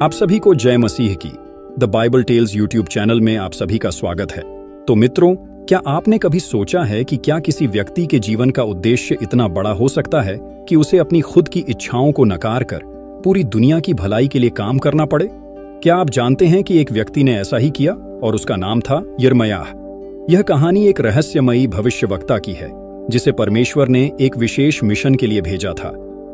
आप सभी को जय मसीह की the Bible Tales YouTube channel में आप सभी का स्वागत है। तो मित्रों, क्या आपने कभी सोचा है कि क्या किसी व्यक्ति के जीवन का उद्देश्य इतना बड़ा हो सकता है कि उसे अपनी खुद की इच्छाओं को नकार कर पूरी दुनिया की भलाई के लिए काम करना पड़े? क्या आप जानते हैं कि एक व्यक्ति ने ऐसा ही किया और उसका नाम था यिर्मयाह। यह कहानी एक रहस्यमयी भविष्यवक्ता की है जिसे परमेश्वर ने एक विशेष मिशन के लिए भेजा था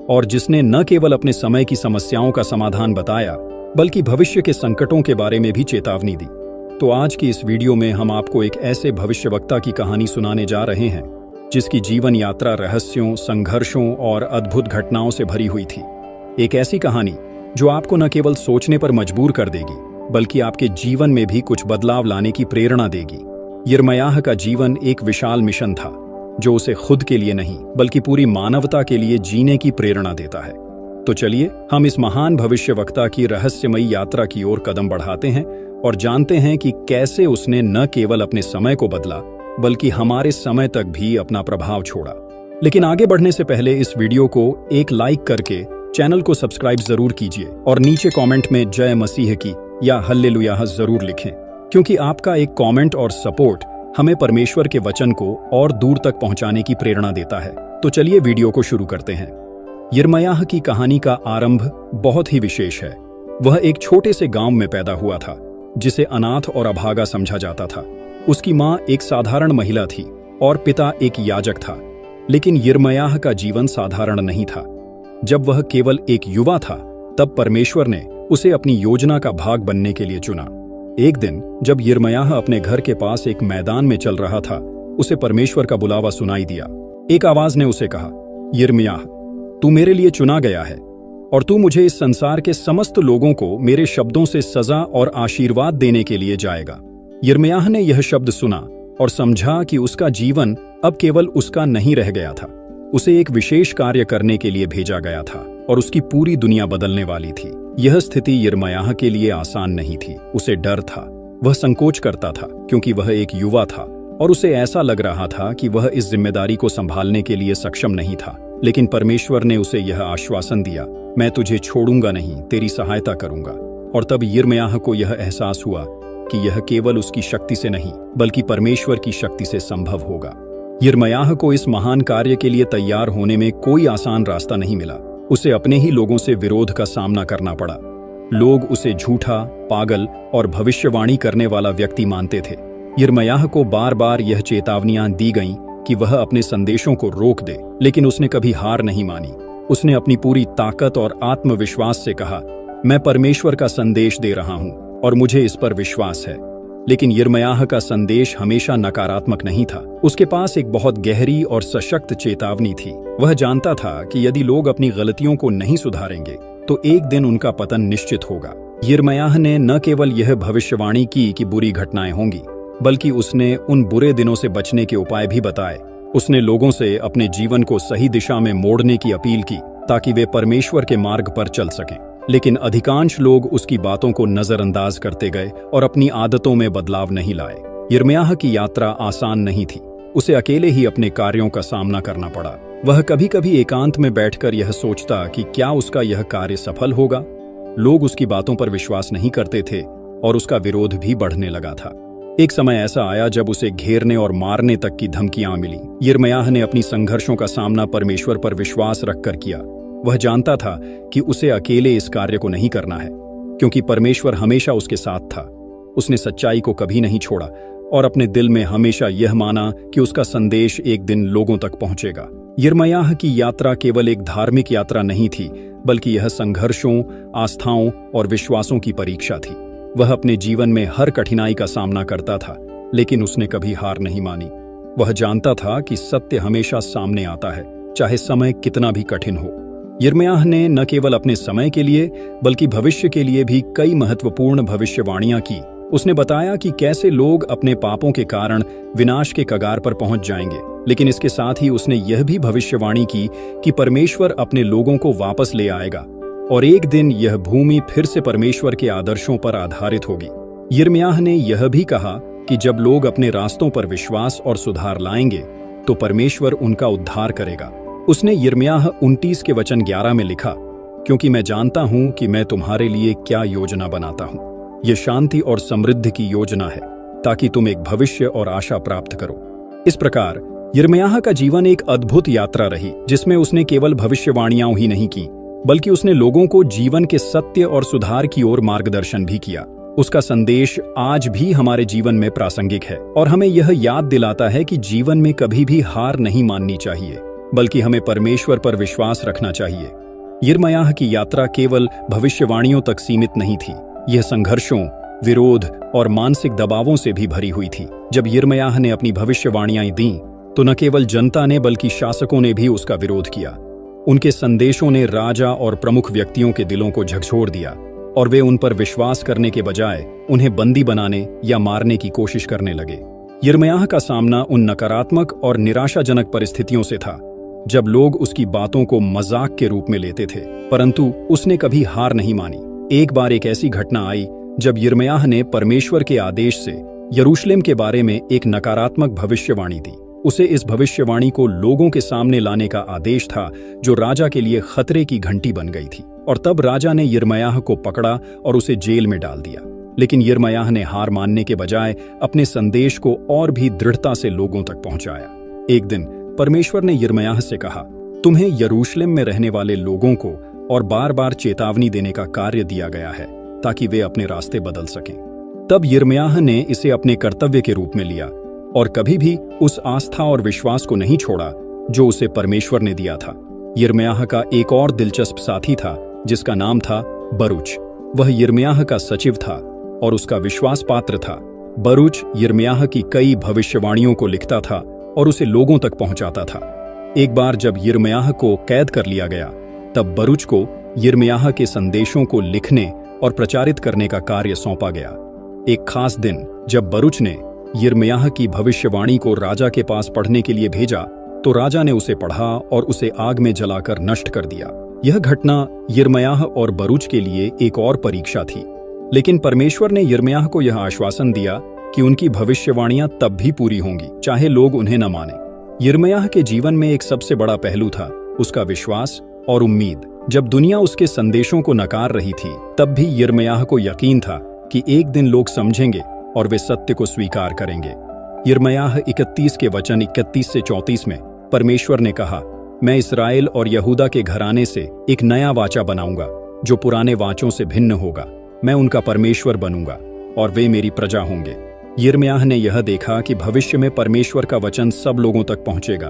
और जिसने न केवल अपने समय की समस्याओं का समाधान बताया बल्कि भविष्य के संकटों के बारे में भी चेतावनी दी। तो आज की इस वीडियो में हम आपको एक ऐसे भविष्यवक्ता की कहानी सुनाने जा रहे हैं जिसकी जीवन यात्रा रहस्यों, संघर्षों और अद्भुत घटनाओं से भरी हुई थी। एक ऐसी कहानी जो आपको न केवल सोचने पर मजबूर कर देगी बल्कि आपके जीवन में भी कुछ बदलाव लाने की प्रेरणा देगी। यिर्मयाह का जीवन एक विशाल मिशन था जो उसे खुद के लिए नहीं बल्कि पूरी मानवता के लिए जीने की प्रेरणा देता है। तो चलिए हम इस महान भविष्यवक्ता की रहस्यमयी यात्रा की ओर कदम बढ़ाते हैं और जानते हैं कि कैसे उसने न केवल अपने समय को बदला बल्कि हमारे समय तक भी अपना प्रभाव छोड़ा। लेकिन आगे बढ़ने से पहले इस वीडियो को एक लाइक करके चैनल को सब्सक्राइब जरूर कीजिए और नीचे कमेंट में जय मसीह की या हल्लेलुयाह जरूर लिखें, क्योंकि आपका एक कमेंट और सपोर्ट हमें परमेश्वर के वचन को और दूर तक पहुंचाने की प्रेरणा देता है। तो चलिए वीडियो को शुरू करते हैं। यिर्मयाह की कहानी का आरंभ बहुत ही विशेष है। वह एक छोटे से गांव में पैदा हुआ था जिसे अनाथ और अभागा समझा जाता था। उसकी मां एक साधारण महिला थी और पिता एक याजक था। लेकिन यिर्मयाह का जीवन साधारण नहीं था। जब वह केवल एक युवा था तब परमेश्वर ने उसे अपनी योजना का भाग बनने के लिए चुना। एक दिन जब यिर्मयाह अपने घर के पास एक मैदान में चल रहा था, उसे परमेश्वर का बुलावा सुनाई दिया। एक आवाज ने उसे कहा, यिर्मयाह, तू मेरे लिए चुना गया है और तू मुझे इस संसार के समस्त लोगों को मेरे शब्दों से सजा और आशीर्वाद देने के लिए जाएगा। यिर्मयाह ने यह शब्द सुना और समझा कि उसका जीवन अब केवल उसका नहीं रह गया था। उसे एक विशेष कार्य करने के लिए भेजा गया था और उसकी पूरी दुनिया बदलने वाली थी। यह स्थिति यिर्मयाह के लिए आसान नहीं थी। उसे डर था, वह संकोच करता था क्योंकि वह एक युवा था और उसे ऐसा लग रहा था कि वह इस जिम्मेदारी को संभालने के लिए सक्षम नहीं था। लेकिन परमेश्वर ने उसे यह आश्वासन दिया, मैं तुझे छोड़ूंगा नहीं, तेरी सहायता करूंगा। और तब यिर्मयाह को यह एहसास हुआ कि यह केवल उसकी शक्ति से नहीं बल्कि परमेश्वर की शक्ति से संभव होगा। यिर्मयाह को इस महान कार्य के लिए तैयार होने में कोई आसान रास्ता नहीं मिला। उसे अपने ही लोगों से विरोध का सामना करना पड़ा। लोग उसे झूठा, पागल और भविष्यवाणी करने वाला व्यक्ति मानते थे। यिर्मयाह को बार बार यह चेतावनियां दी गईं कि वह अपने संदेशों को रोक दे, लेकिन उसने कभी हार नहीं मानी। उसने अपनी पूरी ताकत और आत्मविश्वास से कहा, मैं परमेश्वर का संदेश दे रहा हूं और मुझे इस पर विश्वास है। लेकिन यिर्मयाह का संदेश हमेशा नकारात्मक नहीं था। उसके पास एक बहुत गहरी और सशक्त चेतावनी थी। वह जानता था कि यदि लोग अपनी गलतियों को नहीं सुधारेंगे तो एक दिन उनका पतन निश्चित होगा। यिर्मयाह ने न केवल यह भविष्यवाणी की कि बुरी घटनाएं होंगी, बल्कि उसने उन बुरे दिनों से बचने के उपाय भी बताए। उसने लोगों से अपने जीवन को सही दिशा में मोड़ने की अपील की ताकि वे परमेश्वर के मार्ग पर चल सकें। लेकिन अधिकांश लोग उसकी बातों को नजरअंदाज करते गए और अपनी आदतों में बदलाव नहीं लाए। यिर्मयाह की यात्रा आसान नहीं थी। उसे अकेले ही अपने कार्यों का सामना करना पड़ा। वह कभी कभी एकांत में बैठकर यह सोचता कि क्या उसका यह कार्य सफल होगा। लोग उसकी बातों पर विश्वास नहीं करते थे और उसका विरोध भी बढ़ने लगा था। एक समय ऐसा आया जब उसे घेरने और मारने तक की धमकियां मिली। यिर्मयाह ने अपनी संघर्षों का सामना परमेश्वर पर विश्वास रखकर किया। वह जानता था कि उसे अकेले इस कार्य को नहीं करना है, क्योंकि परमेश्वर हमेशा उसके साथ था। उसने सच्चाई को कभी नहीं छोड़ा और अपने दिल में हमेशा यह माना कि उसका संदेश एक दिन लोगों तक पहुंचेगा। यिर्मयाह की यात्रा केवल एक धार्मिक यात्रा नहीं थी, बल्कि यह संघर्षों, आस्थाओं और विश्वासों की परीक्षा थी। वह अपने जीवन में हर कठिनाई का सामना करता था, लेकिन उसने कभी हार नहीं मानी। वह जानता था कि सत्य हमेशा सामने आता है, चाहे समय कितना भी कठिन हो। यिर्मयाह ने न केवल अपने समय के लिए बल्कि भविष्य के लिए भी कई महत्वपूर्ण भविष्यवाणियां की। उसने बताया कि कैसे लोग अपने पापों के कारण विनाश के कगार पर पहुंच जाएंगे, लेकिन इसके साथ ही उसने यह भी भविष्यवाणी की कि परमेश्वर अपने लोगों को वापस ले आएगा और एक दिन यह भूमि फिर से परमेश्वर के आदर्शों पर आधारित होगी। यिर्मयाह ने यह भी कहा कि जब लोग अपने रास्तों पर विश्वास और सुधार लाएंगे तो परमेश्वर उनका उद्धार करेगा। उसने यिर्मयाह 29 के वचन 11 में लिखा, क्योंकि मैं जानता हूं कि मैं तुम्हारे लिए क्या योजना बनाता हूं। यह शांति और समृद्धि की योजना है, ताकि तुम एक भविष्य और आशा प्राप्त करो। इस प्रकार यिर्मयाह का जीवन एक अद्भुत यात्रा रही, जिसमें उसने केवल भविष्यवाणियां ही नहीं की, बल्कि उसने लोगों को जीवन के सत्य और सुधार की ओर मार्गदर्शन भी किया। उसका संदेश आज भी हमारे जीवन में प्रासंगिक है और हमें यह याद दिलाता है कि जीवन में कभी भी हार नहीं माननी चाहिए, बल्कि हमें परमेश्वर पर विश्वास रखना चाहिए। यिर्मयाह की यात्रा केवल भविष्यवाणियों तक सीमित नहीं थी। यह संघर्षों, विरोध और मानसिक दबावों से भी भरी हुई थी। जब यिर्मयाह ने अपनी भविष्यवाणियां दीं, तो न केवल जनता ने बल्कि शासकों ने भी उसका विरोध किया। उनके संदेशों ने राजा और प्रमुख व्यक्तियों के दिलों को झकझोर दिया और वे उन पर विश्वास करने के बजाय उन्हें बंदी बनाने या मारने की कोशिश करने लगे। यिर्मयाह का सामना उन नकारात्मक और निराशाजनक परिस्थितियों से था जब लोग उसकी बातों को मजाक के रूप में लेते थे, परंतु उसने कभी हार नहीं मानी। एक बार एक ऐसी घटना आई जब यिर्मयाह ने परमेश्वर के आदेश से यरूशलेम के बारे में एक नकारात्मक भविष्यवाणी दी। उसे इस भविष्यवाणी को लोगों के सामने लाने का आदेश था, जो राजा के लिए खतरे की घंटी बन गई थी। और तब राजा ने यिर्मयाह को पकड़ा और उसे जेल में डाल दिया। लेकिन यिर्मयाह ने हार मानने के बजाय अपने संदेश को और भी दृढ़ता से लोगों तक पहुंचाया। एक दिन परमेश्वर ने यिर्मयाह से कहा, तुम्हें यरूशलेम में रहने वाले लोगों को और बार बार चेतावनी देने का कार्य दिया गया है, ताकि वे अपने रास्ते बदल सकें। तब यिर्मयाह ने इसे अपने कर्तव्य के रूप में लिया और कभी भी उस आस्था और विश्वास को नहीं छोड़ा जो उसे परमेश्वर ने दिया था। यिर्मयाह का एक और दिलचस्प साथी था, जिसका नाम था बरूच। वह यिर्मयाह का सचिव था और उसका विश्वास पात्र था। बरूच यिर्मयाह की कई भविष्यवाणियों को लिखता था और उसे लोगों तक पहुंचाता था। एक बार जब यिर्मयाह को कैद कर लिया गया, तब बरूच को यिर्मयाह के संदेशों को लिखने और प्रचारित करने का कार्य सौंपा गया। एक खास दिन जब बरूच ने यिर्मयाह की भविष्यवाणी को राजा के पास पढ़ने के लिए भेजा, तो राजा ने उसे पढ़ा और उसे आग में जलाकर नष्ट कर दिया। यह घटना यिर्मयाह और बरूच के लिए एक और परीक्षा थी, लेकिन परमेश्वर ने यिर्मयाह को यह आश्वासन दिया कि उनकी भविष्यवाणियां तब भी पूरी होंगी, चाहे लोग उन्हें न माने। यिर्मयाह के जीवन में एक सबसे बड़ा पहलू था उसका विश्वास और उम्मीद। जब दुनिया उसके संदेशों को नकार रही थी, तब भी यिर्मयाह को यकीन था कि एक दिन लोग समझेंगे और वे सत्य को स्वीकार करेंगे। यिर्मयाह 31 के वचन 31 से 34 में परमेश्वर ने कहा, मैं इस्राएल और यहूदा के घराने से एक नया वाचा बनाऊंगा, जो पुराने वाचों से भिन्न होगा। मैं उनका परमेश्वर बनूंगा और वे मेरी प्रजा होंगे। यिर्मयाह ने यह देखा कि भविष्य में परमेश्वर का वचन सब लोगों तक पहुंचेगा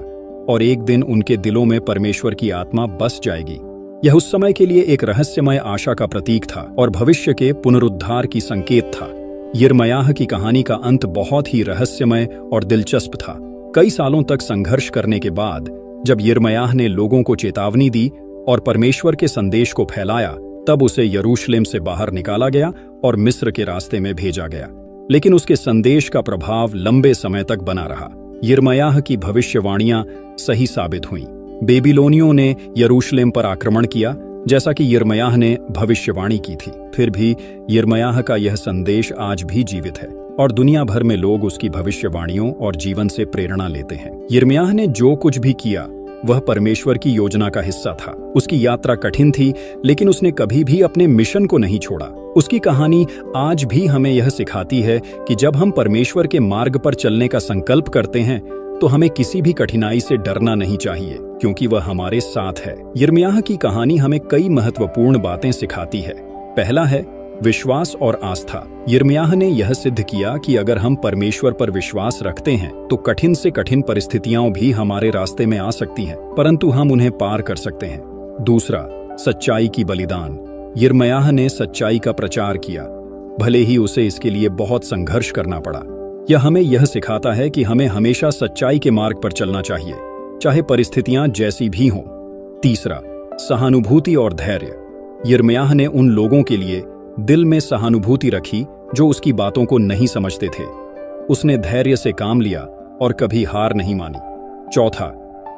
और एक दिन उनके दिलों में परमेश्वर की आत्मा बस जाएगी। यह उस समय के लिए एक रहस्यमय आशा का प्रतीक था और भविष्य के पुनरुद्धार की संकेत था। यिर्मयाह की कहानी का अंत बहुत ही रहस्यमय और दिलचस्प था। कई सालों तक संघर्ष करने के बाद जब यिर्मयाह ने लोगों को चेतावनी दी और परमेश्वर के संदेश को फैलाया, तब उसे यरूशलेम से बाहर निकाला गया और मिस्र के रास्ते में भेजा गया। लेकिन उसके संदेश का प्रभाव लंबे समय तक बना रहा। यिर्मयाह की भविष्यवाणियां सही साबित हुईं। बेबीलोनियों ने यरूशलेम पर आक्रमण किया, जैसा कि यिर्मयाह ने भविष्यवाणी की थी। फिर भी यिर्मयाह का यह संदेश आज भी जीवित है और दुनिया भर में लोग उसकी भविष्यवाणियों और जीवन से प्रेरणा लेते हैं। यिर्मयाह ने जो कुछ भी किया वह परमेश्वर की योजना का हिस्सा था। उसकी यात्रा कठिन थी, लेकिन उसने कभी भी अपने मिशन को नहीं छोड़ा। उसकी कहानी आज भी हमें यह सिखाती है कि जब हम परमेश्वर के मार्ग पर चलने का संकल्प करते हैं, तो हमें किसी भी कठिनाई से डरना नहीं चाहिए, क्योंकि वह हमारे साथ है। यिर्मयाह की कहानी हमें कई महत्वपूर्ण बातें सिखाती है। पहला है विश्वास और आस्था। यिर्मयाह ने यह सिद्ध किया कि अगर हम परमेश्वर पर विश्वास रखते हैं, तो कठिन से कठिन परिस्थितियां भी हमारे रास्ते में आ सकती हैं, परंतु हम उन्हें पार कर सकते हैं। दूसरा, सच्चाई की बलिदान। यिर्मयाह ने सच्चाई का प्रचार किया, भले ही उसे इसके लिए बहुत संघर्ष करना पड़ा। यह हमें यह सिखाता है कि हमें हमेशा सच्चाई के मार्ग पर चलना चाहिए, चाहे परिस्थितियां जैसी भी हों। तीसरा, सहानुभूति और धैर्य। यिर्मयाह ने उन लोगों के लिए दिल में सहानुभूति रखी जो उसकी बातों को नहीं समझते थे। उसने धैर्य से काम लिया और कभी हार नहीं मानी। चौथा,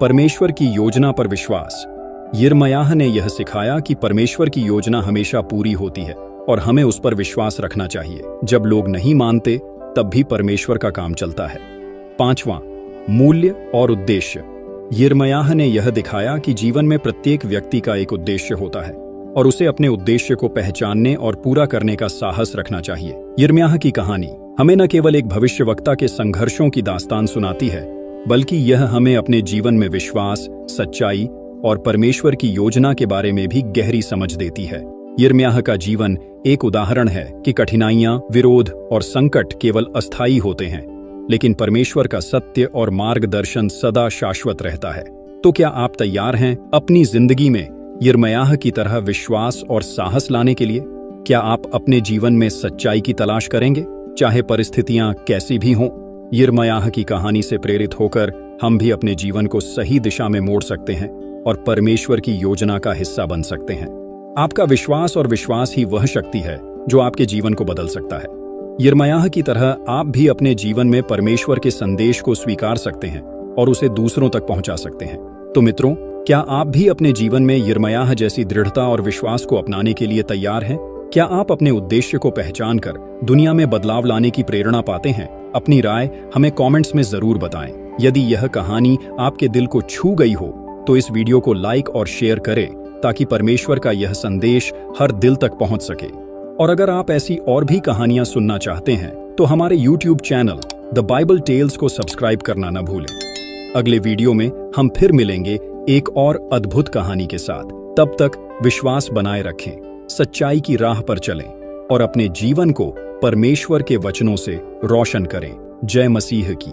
परमेश्वर की योजना पर विश्वास। यिर्मयाह ने यह सिखाया कि परमेश्वर की योजना हमेशा पूरी होती है और हमें उस पर विश्वास रखना चाहिए। जब लोग नहीं मानते, तब भी परमेश्वर का काम चलता है। पांचवां, मूल्य और उद्देश्य। यिर्मयाह ने यह दिखाया कि जीवन में प्रत्येक व्यक्ति का एक उद्देश्य होता है। और उसे अपने उद्देश्य को पहचानने और पूरा करने का साहस रखना चाहिए। यिर्मयाह की कहानी हमें न केवल एक भविष्यवक्ता के संघर्षों की दास्तान सुनाती है, बल्कि यह हमें अपने जीवन में विश्वास, सच्चाई और परमेश्वर की योजना के बारे में भी गहरी समझ देती है। यिर्मयाह का जीवन एक उदाहरण है कि कठिनाइयां, विरोध और संकट केवल अस्थायी होते हैं, लेकिन परमेश्वर का सत्य और मार्गदर्शन सदा शाश्वत रहता है। तो क्या आप तैयार हैं अपनी जिंदगी में यिर्मयाह की तरह विश्वास और साहस लाने के लिए? क्या आप अपने जीवन में सच्चाई की तलाश करेंगे, चाहे परिस्थितियां कैसी भी हों? यिर्मयाह की कहानी से प्रेरित होकर हम भी अपने जीवन को सही दिशा में मोड़ सकते हैं और परमेश्वर की योजना का हिस्सा बन सकते हैं। आपका विश्वास और विश्वास ही वह शक्ति है जो आपके जीवन को बदल सकता है। यिर्मयाह की तरह आप भी अपने जीवन में परमेश्वर के संदेश को स्वीकार सकते हैं और उसे दूसरों तक पहुंचा सकते हैं। तो मित्रों, क्या आप भी अपने जीवन में यिर्मयाह जैसी दृढ़ता और विश्वास को अपनाने के लिए तैयार हैं? क्या आप अपने उद्देश्य को पहचान कर दुनिया में बदलाव लाने की प्रेरणा पाते हैं? अपनी राय हमें कमेंट्स में जरूर बताएं। यदि यह कहानी आपके दिल को छू गई हो तो इस वीडियो को लाइक और शेयर करें, ताकि परमेश्वर का यह संदेश हर दिल तक पहुंच सके। और अगर आप ऐसी और भी कहानियां सुनना चाहते हैं तो हमारे YouTube channel the Bible Tales को सब्सक्राइब करना न भूलें। अगले वीडियो में हम फिर मिलेंगे एक और अद्भुत कहानी के साथ। तब तक विश्वास बनाए रखें, सच्चाई की राह पर चलें और अपने जीवन को परमेश्वर के वचनों से रोशन करें। जय मसीह की।